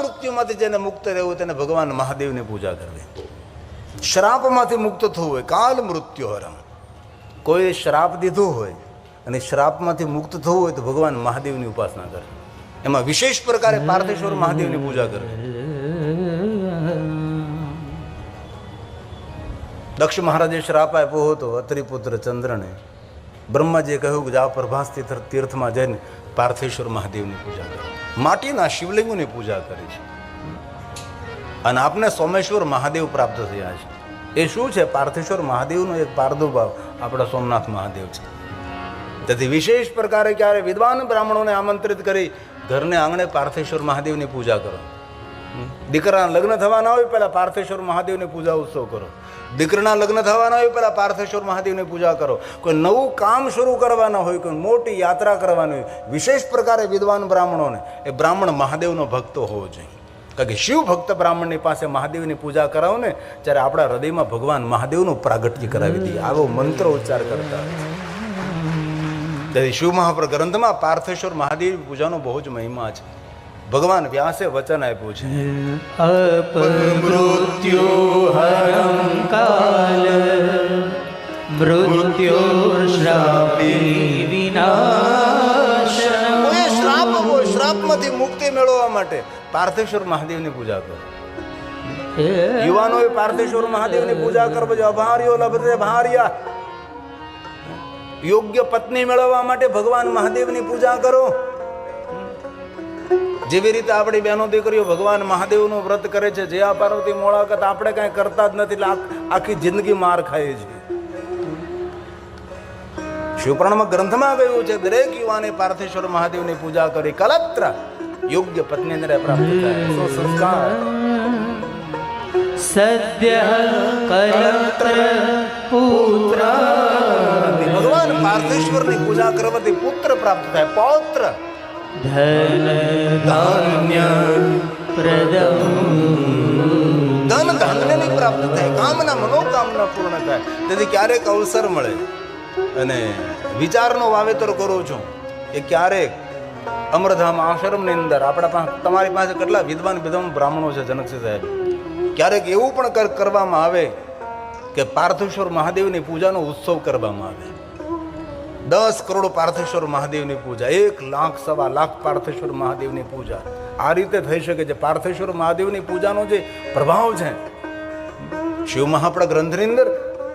મૃત્યુમાંથી જેને મુક્ત રહેવું તેને ભગવાન મહાદેવની પૂજા કરવી. શ્રાપમાંથી મુક્ત થવું હોય, કાલ મૃત્યુ હરમ. કોઈ શ્રાપ દીધો હોય અને શ્રાપમાંથી મુક્ત થવું હોય તો ભગવાન મહાદેવની ઉપાસના કરે. એમાં વિશેષ પ્રકારે પાર્થેશ્વર મહાદેવની પૂજા કરવી. દક્ષ મહારાજે શ્રાપ આપ્યો હતો અત્રિપુત્ર ચંદ્રને. બ્રહ્માજીએ કહ્યું કે જાઓ પ્રભાસ તીર્થમાં જઈને પાર્થેશ્વર મહાદેવની પૂજા કરો. માટીના શિવલિંગોની પૂજા કરી છે અને આપને સોમેશ્વર મહાદેવ પ્રાપ્ત થયા છે. એ શું છે? પાર્થેશ્વર મહાદેવનો એક પાર્દુભાવ આપણા સોમનાથ મહાદેવ છે. તેથી વિશેષ પ્રકારે ક્યારે વિદ્વાન બ્રાહ્મણોને આમંત્રિત કરી ઘરને આંગણે પાર્થેશ્વર મહાદેવની પૂજા કરો. દીકરાના લગ્ન થવાના હોય પહેલાં પાર્થેશ્વર મહાદેવની પૂજા ઉત્સવ કરો. દીકરાના લગ્ન થવાના હોય પહેલાં પાર્થેશ્વર મહાદેવની પૂજા કરો. કોઈ નવું કામ શરૂ કરવાના હોય, કોઈ મોટી યાત્રા કરવાની હોય, વિશેષ પ્રકારે વિદ્વાન બ્રાહ્મણોને એ બ્રાહ્મણ મહાદેવનો ભક્તો હોવો જોઈએ. કારણ કે શિવ ભક્ત બ્રાહ્મણની પાસે મહાદેવની પૂજા કરાવો ને ત્યારે આપણા હૃદયમાં ભગવાન મહાદેવનું પ્રાગટ્ય કરાવી દઈએ. આવો મંત્ર ઉચ્ચાર કરતા. તેથી શિવ મહાપ્ર ગ્રંથમાં પાર્થેશ્વર મહાદેવ પૂજાનો બહુ જ મહિમા છે. ભગવાન વ્યાસે વચન આપ્યું છે, મૃત્યુ હરં કાલ મૃત્યુર્શ્રાપી વિનાશનમ. કોઈ શ્રાપ હોય, શ્રાપમાંથી મુક્તિ મેળવવા માટે પાર્થેશ્વર મહાદેવની પૂજા કરો. યુવાનોએ પાર્થેશ્વર મહાદેવની પૂજા કરવો જોઈએ. અભાર્યો લભતે ભાર્યા. યોગ્ય પત્ની મેળવવા માટે ભગવાન મહાદેવની પૂજા કરો. જેવી રીતે આપણી બહેનો દીકરીઓ ભગવાન મહાદેવનું વ્રત કરે છે, જયા પાર્વતી મોળાકત આપણે કાંઈ કરતા જ નથી, એટલે આખી જિંદગી માર ખાઈએ છીએ. શિવપુરાણમાં ગ્રંથમાં કહ્યું છે દરેક યુવાને પાર્થેશ્વર મહાદેવની પૂજા કરી કલત્ર યોગ્ય પત્નીને પ્રાપ્ત થાય. સો સંસ્કાર સદ્ય કલત્ર પુત્ર. ભગવાન પાર્થેશ્વરની પૂજા કરવાથી પુત્ર પ્રાપ્ત થાય. પૌત્ર ધન ધાન્ય પ્રદમ. ધન ધાન્યની પ્રાપ્ત થાય, કામના મનોકામના પૂર્ણ થાય. તેથી ક્યારેક અવસર મળે અને વિચારનો વાવેતર કરું છું એ ક્યારેક અમરધામ આશ્રમની અંદર આપણા પાસે તમારી પાસે કેટલા વિદ્વાન બ્રાહ્મણો છે જનકસિંહ સાહેબ, ક્યારેક એવું પણ કરવામાં આવે કે પાર્થેશ્વર મહાદેવની પૂજાનો ઉત્સવ કરવામાં આવે. 10 કરોડ પાર્થેશ્વર મહાદેવની પૂજા, 1 લાખ સવા લાખ પાર્થેશ્વર મહાદેવની પૂજા. આ રીતે થઈ શકે છે. પાર્થેશ્વર મહાદેવની પૂજાનો જે પ્રભાવ છે શિવ મહાપડા ગ્રંથની અંદર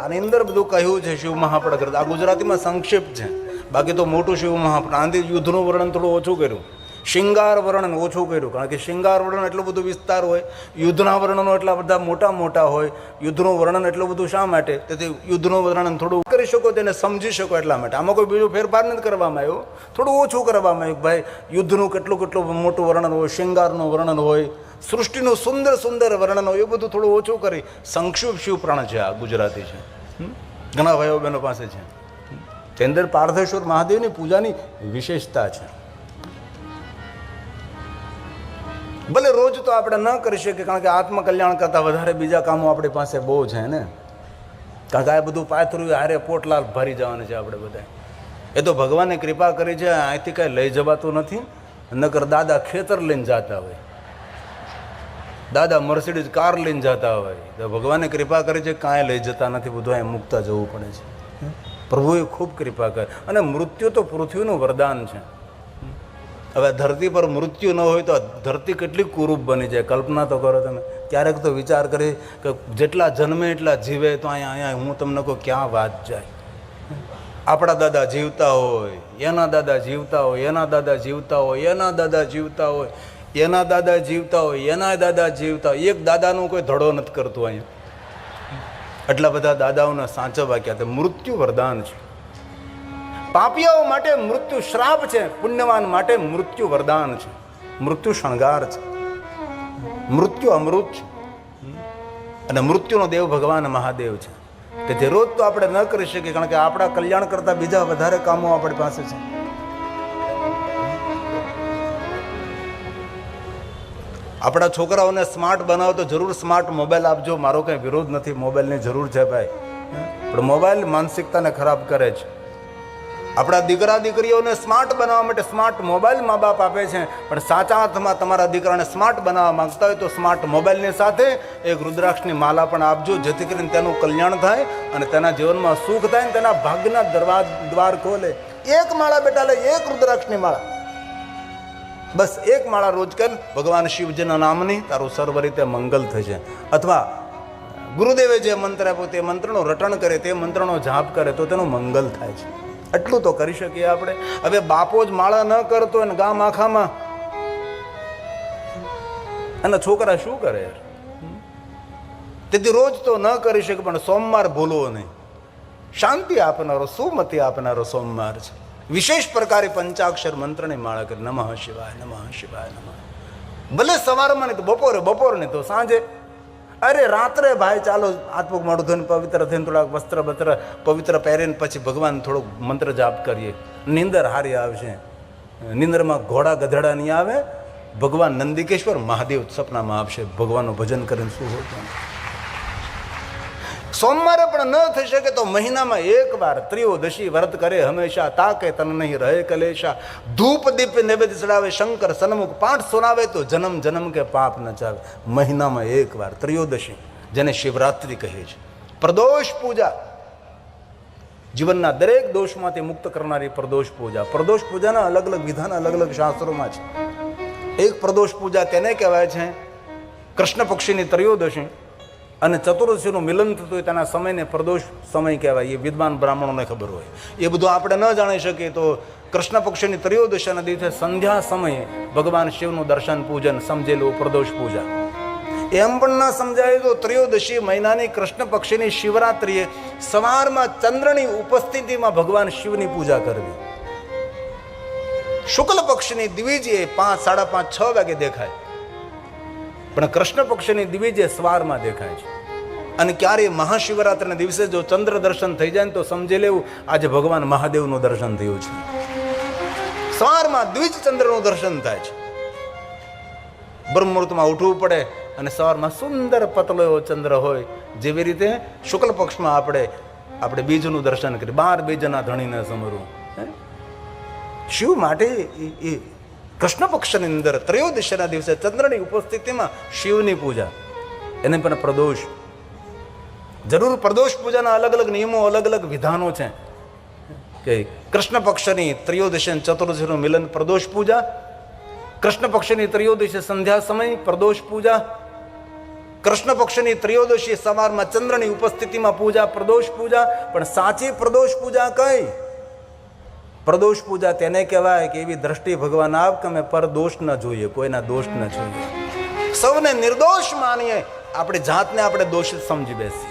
આની અંદર બધું કહ્યું છે. શિવ મહાપડા ગ્રંથ આ ગુજરાતીમાં સંક્ષિપ્ત છે, બાકી તો મોટું શિવ મહાપડા. આંધી યુદ્ધનું વર્ણન થોડું ઓછું કર્યું, શિંગાર વર્ણન ઓછું કર્યું, કારણ કે શિંગાર વર્ણન એટલું બધું વિસ્તાર હોય, યુદ્ધના વર્ણનો એટલા બધા મોટા મોટા હોય. યુદ્ધનું વર્ણન એટલું બધું શા માટે? તેથી યુદ્ધનું વર્ણન થોડું કરી શકો, તેને સમજી શકો એટલા માટે. આમાં કોઈ બીજો ફેરફાર નથી કરવામાં આવ્યો, થોડું ઓછું કરવામાં આવ્યું. ભાઈ યુદ્ધનું કેટલું મોટું વર્ણન હોય, શિંગારનું વર્ણન હોય, સૃષ્ટિનું સુંદર સુંદર વર્ણન હોય, એ બધું થોડું ઓછું કરી સંક્ષિપ્ત શિવપુરાણ છે. આ ગુજરાતી છે, ઘણા ભાઈઓ બહેનો પાસે છે. તે અંદર પાર્થેશ્વર મહાદેવની પૂજાની વિશેષતા છે. ભલે રોજ તો આપણે ન કરી શકીએ, કારણ કે આત્મકલ્યાણ કરતાં વધારે બીજા કામો આપણી પાસે બહુ છે ને. કારણ કે આ બધું પાથરું હારે પોટલાલ ભરી જવાનું છે આપણે બધા. એ તો ભગવાને કૃપા કરી છે, અહીંથી કાંઈ લઈ જવાતું નથી. નકર દાદા ખેતર લઈને જતા હોય, દાદા મર્સિડીઝ કાર લઈને જતા હોય, તો ભગવાને કૃપા કરી છે કાંઈ લઈ જતા નથી, બધું અહીં મૂકતા જવું પડે છે. પ્રભુએ ખૂબ કૃપા કરી. અને મૃત્યુ તો પૃથ્વીનું વરદાન છે. હવે ધરતી પર મૃત્યુ ન હોય તો ધરતી કેટલી કુરૂપ બની જાય. કલ્પના તો કરો તમે. ક્યારેક તો વિચાર કરી કે જેટલા જન્મે એટલા જીવે તો અહીંયા હું તમને કહું ક્યાં વાત જાય. આપણા દાદા જીવતા હોય, એના દાદા જીવતા હોય, એના દાદા જીવતા હોય, એના દાદા જીવતા હોય, એના દાદા જીવતા હોય, એના દાદા જીવતા હોય. એક દાદાનું કોઈ ધડો નથી કરતું અહીંયા. એટલા બધા દાદાઓના સાચવવા ક્યાં. તે મૃત્યુ વરદાન છે. પાપીઓ માટે મૃત્યુ શ્રાપ છે, પુણ્યવાન માટે મૃત્યુ વરદાન છે. મૃત્યુ શણગાર છે, મૃત્યુ અમૃત છે. અને મૃત્યુનો દેવ ભગવાન મહાદેવ છે. તેથી રોજ તો આપણે ન કરી શકીએ, કારણ કે આપણા કલ્યાણ કરતા બીજા વધારે કામો આપણી પાસે છે. આપણા છોકરાઓને સ્માર્ટ બનાવો તો જરૂર સ્માર્ટ મોબાઈલ આપજો, મારો કંઈ વિરોધ નથી, મોબાઈલની જરૂર છે ભાઈ. પણ મોબાઈલ માનસિકતાને ખરાબ કરે છે. આપણા દીકરા દીકરીઓને સ્માર્ટ બનાવવા માટે સ્માર્ટ મોબાઈલ મા બાપ આપે છે, પણ સાચા અર્થમાં તમારા દીકરાને સ્માર્ટ બનાવવા માંગતા હોય તો સ્માર્ટ મોબાઈલની સાથે એક રુદ્રાક્ષની માલા પણ આપજો, જેથી કરીને તેનું કલ્યાણ થાય અને તેના જીવનમાં સુખ થાય, તેના ભાગ્યના દ્વાર ખોલે. એક માળા બેટા લે, એક રુદ્રાક્ષની માળા, બસ એક માળા રોજ કર, ભગવાન શિવજીના નામની તારું સર્વ રીતે મંગલ થશે. અથવા ગુરુદેવે જે મંત્ર આપ્યો તે મંત્રનું રટણ કરે, તે મંત્રનો જાપ કરે તો તેનું મંગલ થાય છે. એટલું તો કરી શકીએ આપણે. હવે બાપો જ માળા ન કરતો હોય ને ગામ આખામાં, અને છોકરા શું કરે યાર? તેથી રોજ તો ન કરી શકે, પણ સોમવાર ભૂલવો નહીં. શાંતિ આપનારો, સુમતિ આપનારો સોમવાર છે. વિશેષ પ્રકારે પંચાક્ષર મંત્રની માળા કરી, નમઃ શિવાય, નમઃ શિવાય, નમઃ. ભલે સવારમાં નહીં તો બપોરે નહીં તો સાંજે, અરે રાત્રે ભાઈ ચાલો હાથ પગ મોઢું ધોઈને પવિત્ર થઈને થોડાક વસ્ત્ર બસ્ત્ર પવિત્ર પહેરીને પછી ભગવાન થોડુંક મંત્ર જાપ કરીએ. નીંદર હારી આવશે. નીંદરમાં ઘોડા ગધેડા નહીં આવે. ભગવાન નંદિકેશ્વર મહાદેવ સપનામાં આવશે. ભગવાનનું ભજન કરીને શું હોય. સોમવારે પણ ન થઈ શકે તો મહિનામાં એક વાર ત્રિયોદશી વ્રત કરે હંમેશા, તાકે તન નહીં રહે કલેશા. ધૂપ દીપ નૈવેદ્ય ચડાવે શંકર સન્મુખ, પાઠ સુનાવે તો જન્મ જન્મ કે પાપ ન ચાવે. મહિનામાં એક વાર ત્રિયોદશી, જેને શિવરાત્રિ કહે છે. પ્રદોષ પૂજા, જીવનના દરેક દોષમાંથી મુક્ત કરનારી પ્રદોષ પૂજા. પ્રદોષ પૂજાના અલગ અલગ વિધાન અલગ અલગ શાસ્ત્રોમાં છે. એક પ્રદોષ પૂજા તેને કહેવાય છે કૃષ્ણ પક્ષીની ત્રયોદશી, અને ચતુર્દશીનું મિલન થતું હોય તેના સમયને પ્રદોષ સમય કહેવાય. એ વિદ્વાન બ્રાહ્મણોને ખબર હોય. એ બધું આપણે ન જાણી શકીએ તો કૃષ્ણ પક્ષની ત્રયોદશીના દિવસે સંધ્યા સમયે ભગવાન શિવનું દર્શન પૂજન સમજેલું પ્રદોષ પૂજા. એમ પણ ના સમજાય તો ત્રયોદશી મહિનાની કૃષ્ણ પક્ષની શિવરાત્રિએ સવારમાં ચંદ્રની ઉપસ્થિતિમાં ભગવાન શિવની પૂજા કરવી. શુક્લ પક્ષની દ્વિજે 5, 5:30, 6 વાગે દેખાય, પણ કૃષ્ણ પક્ષની દ્વિજે સવારમાં દેખાય છે. અને ક્યારે મહાશિવરાત્રિના દિવસે જો ચંદ્ર દર્શન થઈ જાય ને તો સમજી લેવું આજે ભગવાન મહાદેવનું દર્શન થયું છે. સવારમાં દ્વિજ ચંદ્રનું દર્શન થાય છે. બ્રહ્મ મુહૂર્તમાં ઉઠવું પડે અને સવારમાં સુંદર પતલો એવો ચંદ્ર હોય. જેવી રીતે શુક્લ પક્ષમાં આપણે બીજનું દર્શન કરીએ. 12 બીજના ધણીને સમરવું. શિવ માટે એ કૃષ્ણ પક્ષની અંદર ત્રયોદશીના દિવસે ચંદ્રની ઉપસ્થિતિમાં શિવની પૂજા, એને પણ પ્રદોષ. જરૂર પ્રદોષ પૂજાના અલગ અલગ નિયમો, અલગ અલગ વિધાનો છે. કે કૃષ્ણ પક્ષની ત્રયોદશી ચતુર્દશીનું મિલન પ્રદોષ પૂજા, કૃષ્ણ પક્ષની ત્રયોદશી સંધ્યા સમય પ્રદોષ પૂજા, કૃષ્ણ પક્ષની ત્રયોદશી સવારમાં ચંદ્રની ઉપસ્થિતિમાં પૂજા પ્રદોષ પૂજા. પણ સાચી પ્રદોષ પૂજા કઈ? પ્રદોષ પૂજા તેને કહેવાય કે એવી દ્રષ્ટિ ભગવાન આપ કે અમે પર દોષ ન જોઈએ, કોઈના દોષ ન જોઈએ, સૌને નિર્દોષ માનીએ, આપણે જાતને આપણે દોષિત સમજી બેસીએ.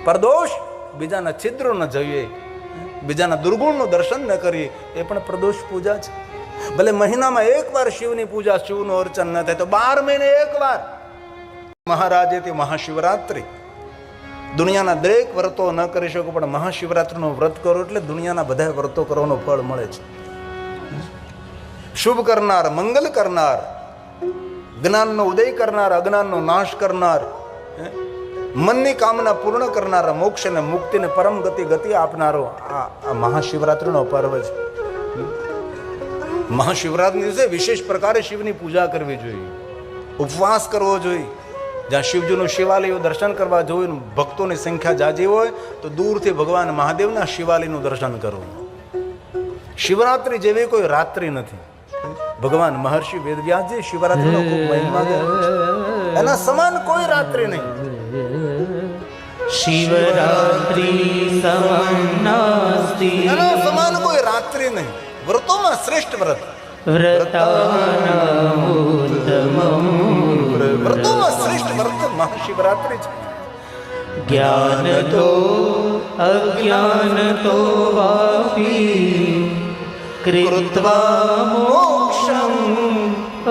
પરદોષ, બીજાના છિદ્રો ન જોઈએ, બીજાના દુર્ગુણનું દર્શન ન કરીએ, એ પણ પ્રદોષ પૂજા છે. ભલે મહિનામાં એક વાર શિવની પૂજા, શિવનું અર્ચન ન થાય તો 12 મહિને એક વાર. મહારાજેથી મહાશિવરાત્રિ, દુનિયાના દરેક વ્રતો ન કરી શકો પણ મહાશિવરાત્રિનું વ્રત કરો એટલે દુનિયાના બધા વ્રતો કરવાનું ફળ મળે છે. શુભ કરનાર, મંગલ કરનાર, જ્ઞાનનો ઉદય કરનાર, અજ્ઞાનનો નાશ કરનાર, મનની કામના પૂર્ણ કરનાર, મોક્ષ અને મુક્તિને પરમ ગતિ આપનારો આ મહાશિવરાત્રિનો પર્વ છે. મહાશિવરાત્રિ દિવસે વિશેષ પ્રકારે શિવની પૂજા કરવી જોઈએ, ઉપવાસ કરવો જોઈએ. જ્યાં શિવજીનું શિવાલયનું દર્શન કરવા જોઈએ, ભક્તોની સંખ્યા જાજી હોય તો દૂરથી ભગવાન મહાદેવના શિવાલયનું દર્શન કરવું. શિવરાત્રિ જેવી કોઈ રાત્રિ નથી. ભગવાન મહર્ષિ વેદવ્યાસજી શિવરાત્રિનો ખૂબ મહિમા છે. એના સમાન કોઈ રાત્રિ નહીં. શિવરાત્રિ સમાનાસ્તિ, એના સમાન કોઈ રાત્રિ નહીં. વ્રતોમાં શ્રેષ્ઠ વ્રત વ્રતોમાં શ્રેષ્ઠ વ્રત મહાશિવરાત્રિ છે. જ્ઞાન તો અજ્ઞાન તો વાપી કૃત્વા મોક્ષં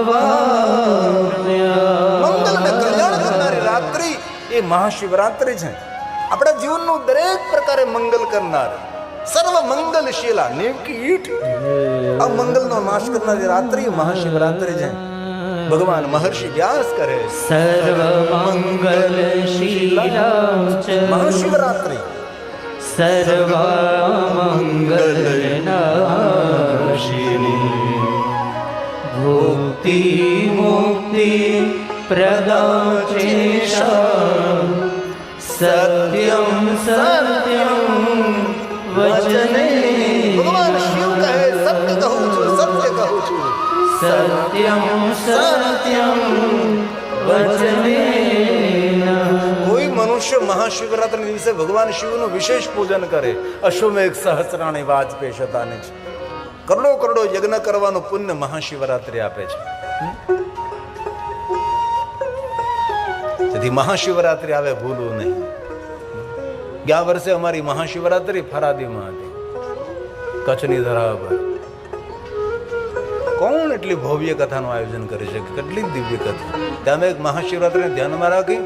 વાપ્યા. મંગલ અને કલ્યાણ કરનારી રાત્રિ એ મહાશિવરાત્રિ છે. આપણા જીવનનું દરેક પ્રકારે મંગલ કરનાર, સર્વ મંગલશીલા, નેવકી ઈટ, આ મંગલનો નાશ કરનારી રાત્રિ મહાશિવરાત્રિ છે. ભગવાન મહર્ષિ વ્યાસ કરે સર્વ મંગલશીલા મહાશિવરાત્રિ सर्वमङ्गलनाशिनी भुक्ति मुक्ति प्रदाचेशा सत्यं सत्यं वचने ભગવાન શિવ કહે સત્ય કહું છું, સત્ય કહું છું. सत्यं सत्यं वचनेन કોઈ મનુષ્ય મહાશિવરાત્રિના દિવસે ભગવાન શિવનું વિશેષ પૂજન કરે, અશ્વમેઘ સહસ્રાણી વાજપેય શતાની છે, કરોડો કરોડો યજ્ઞ કરવાનું પુણ્ય મહાશિવરાત્રિ આપે છે. તેથી મહાશિવરાત્રિ આવે ભૂલવું નહીં. ગયા વર્ષે અમારી મહાશિવરાત્રિ ફરાદીમાં હતી, કચ્છની ધરા પર. કોણ એટલી ભવ્ય કથાનું આયોજન કરે છે, કેટલી દિવ્ય કથા. ત્યાં અમે એક મહાશિવરાત્રિને ધ્યાનમાં રાખી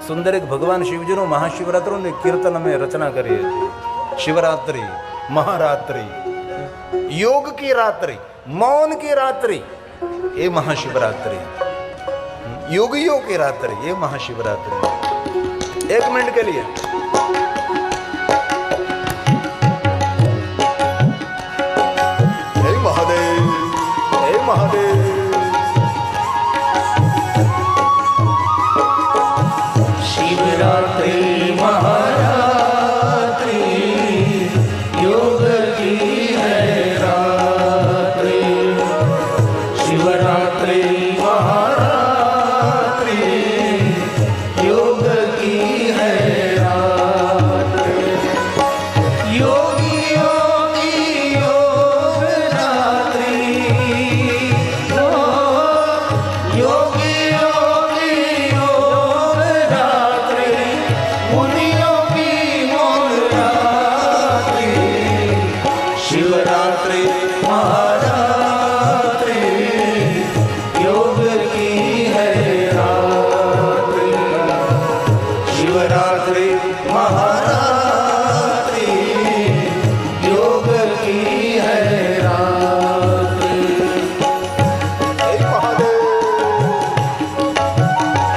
સુંદર એક ભગવાન શિવજીનું મહાશિવરાત્રિનું કીર્તન અમે રચના કરી હતી. શિવરાત્રિ, મહારાત્રિ, योग की रात्रि, मौन की रात्रि, ये महाशिवरात्रि. योगियों की रात्रि, ये महाशिवरात्रि. एक मिनट के लिए हे महादेव, हे महादेव. शिवरात्रि महारात्रि योग की है रात्रि शिवरात्रि महारात्रि योग की है रात्रि योगियों की योग रात्रि योगियों की योग रात्रि मुनियों की मौन रात्रि शिवरात्रि महारात्रि योग की है रात्रि शिवरात्रि महारात्रि योग की है रात्रि हे महादेव.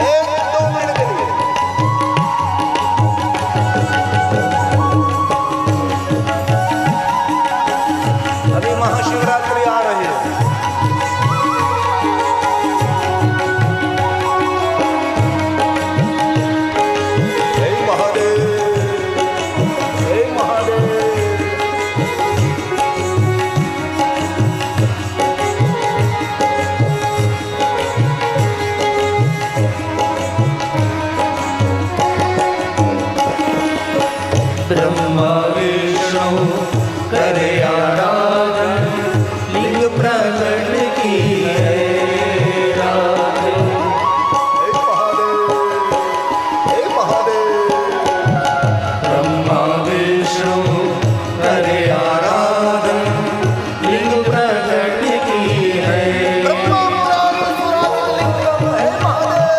एक दो मिनट के लिए अभी महाशिवरात्रि आ रही है. हे महादेव, हे महादेव. ब्रह्मा विष्णु करे आराधन लिंग प्रकट की है रात हे महादेव, हे महादेव. ब्रह्मा विष्णु करे आराधन लिंग प्रकट की है ब्रह्मा मुरारी सुरालिंगम, हे महादेव.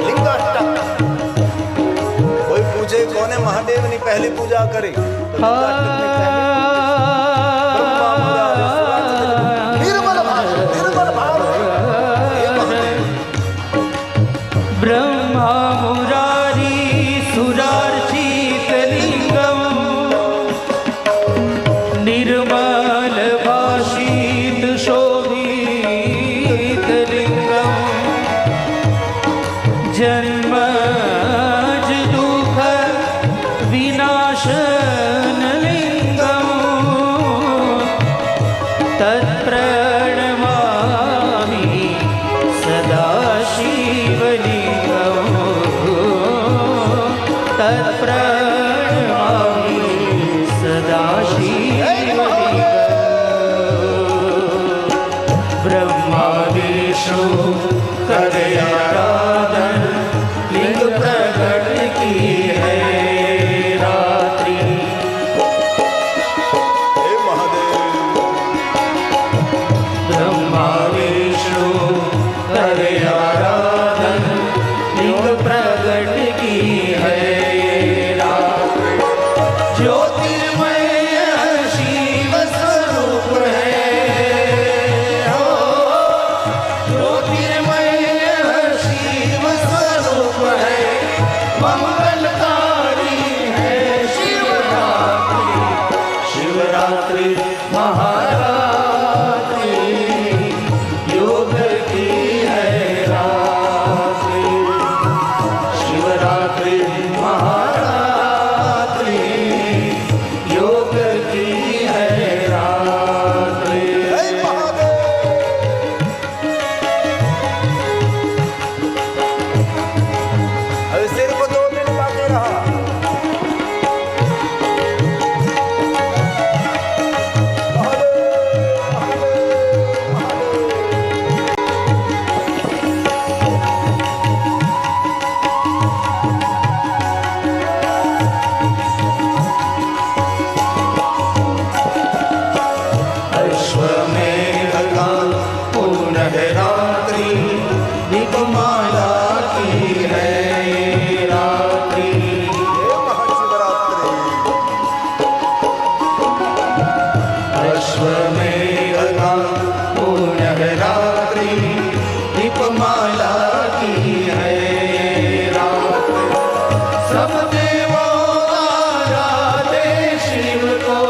लिंगाष्टक. कोई पूछे कोने महादेवની પહેલી પૂજા કરી તો લિંગાષ્ટકની પહેલી. બ્રહ્મા મુરારી સુરાલિંગમ. નિર્મલ ભાવ, નિર્મલ ભાવ. હે મહાદેવ. ब्रह्मा मुरारी सुरार्चित लिंगम निर्मल भाषित शोभित लिंगम जन्मज दुःख विनाशन लिंगम तत्प्रणमामि सदा शिवलिंगम तत्प्रणमामि सदा शिवलिंगम ब्रह्मा विष्णु करे आराधन लिंग प्रकट की है रात्रि हे महादेव. ब्रह्मा विष्णु करे आराधन लिंग प्रकट की है रात्रि ज्योतिर्मय शिव स्वरूप है हो ज्योतिर्मय शिव स्वरूप है मंगलकारी दीपमाला की है ये रात्रि। ये महाशिवरात्रि अश्वमेध का पुण्य रात्रि, दीपमाला की है ये रात्रि। सब देवों आराधे शिव को,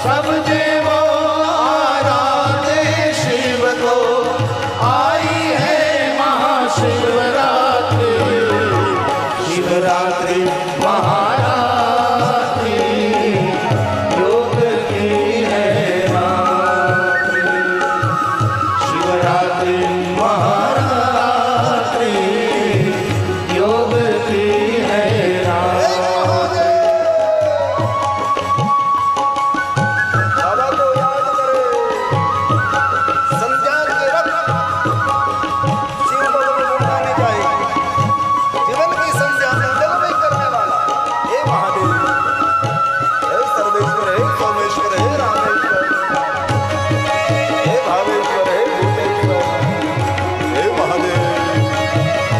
सब देवों आराधे शिव को, आई है महाशिवरात्रि। शिवरात्रि महारात्रि, योग की है रात्रि। शिवरात्रि महारात्रि, योग की है रात्रि। बाबा को याद करे, संध्या के वक्त शिव भगवान को गाने चाहिए। जीवन की संध्या मंगल में करने वाला हे महादेव, हे सर्वेश्वर, हे सोमेश्वर, हे रामेश्वर, हे भावेश्वर, हे भूतेश्वर, हे महादेव,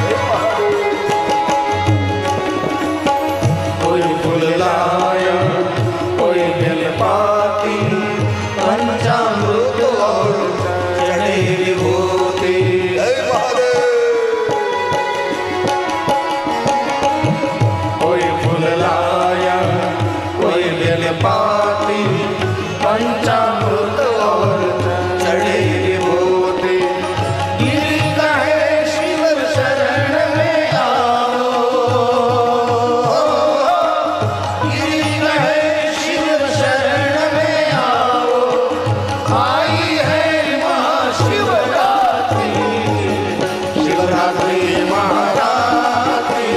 हे महादेव। कोई फूल लाया, कोई बेलपाती, पंचामृत और चढ़े विभूति। हे महादेव, कोई फूल लाया, कोई बेलपाती, पंचामृत और चढ़े विभूति। गिरी कहे शिव शरण में आओ, गिरी कहे शिव शरण में आओ, आई है महाशिवरात्रि। शिवरात्रि महारात्रि,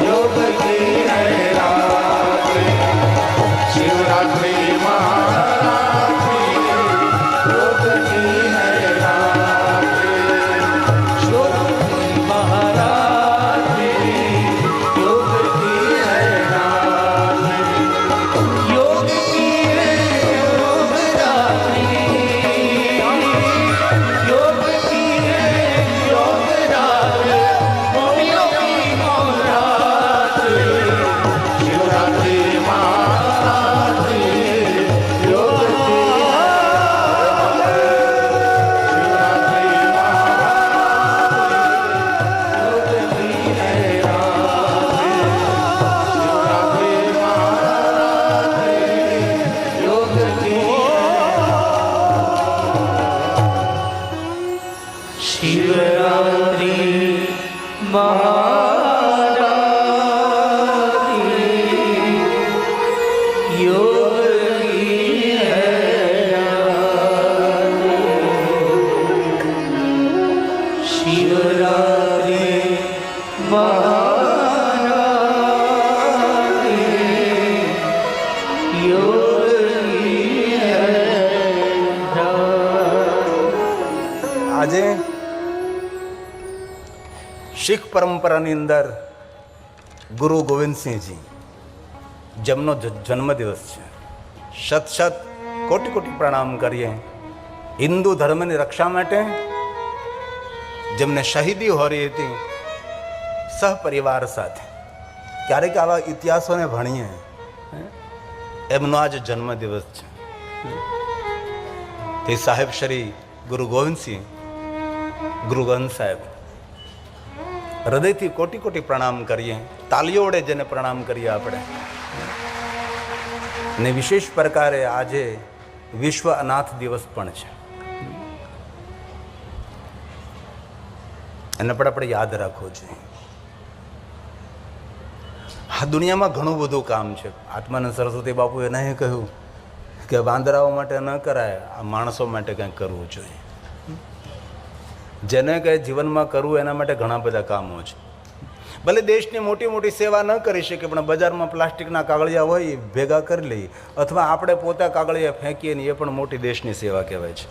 योग की है रात्रि। शिवरात्रि महारात्रि, योग की है रात्रि। शिवरात्रि महारात्रि, योग की है रात्रि। योग की है योग रात्रि, योग की है योग रात्रि, पुण्यों की रात्रि। शिवरात्रि महारात्रि, योग की है शिवरात्रि महारात्रि, योग की है रात्रि। शिवरात्रि महारात्रि, योग की शिवरात्रि महारात्रि, योग की है रात्रि। शिवरात्रि महारात्रि, योग की है रात्रि। આજે શીખ પરંપરાની અંદર ગુરુ ગોવિંદસિંહજી જેમનો જન્મદિવસ છે, શત શત કોટી કોટી પ્રણામ કરીએ. હિન્દુ ધર્મની રક્ષા માટે જેમને શહીદી હોરી હતી, સહપરિવાર સાથે ક્યારેક આવા ઇતિહાસોને ભણીએ, એમનો આજ જન્મદિવસ છે. તે સાહેબ શ્રી ગુરુ ગોવિંદસિંહ, ગુરુ ગોવિંદ સાહેબ, હૃદયથી કોટી કોટી પ્રણામ કરીએ. તાલીઓ વડે જેને પ્રણામ કરીએ આપણે. ને વિશેષ પ્રકારે આજે વિશ્વ અનાથ દિવસ પણ છે, એને પણ આપણે યાદ રાખવું જોઈએ. આ દુનિયામાં ઘણું બધું કામ છે. આત્માનંદ સરસ્વતી બાપુએ નહીં કહ્યું કે વાંદરાઓ માટે ન કરાય, આ માણસો માટે કંઈક કરવું જોઈએ. જેને કંઈ જીવનમાં કરવું એના માટે ઘણા બધા કામો છે. ભલે દેશની મોટી મોટી સેવા ન કરી શકે, પણ બજારમાં પ્લાસ્ટિકના કાગળિયા હોય એ ભેગા કરી લઈએ, અથવા આપણે પોતા કાગળિયા ફેંકીએ ને એ પણ મોટી દેશની સેવા કહેવાય છે.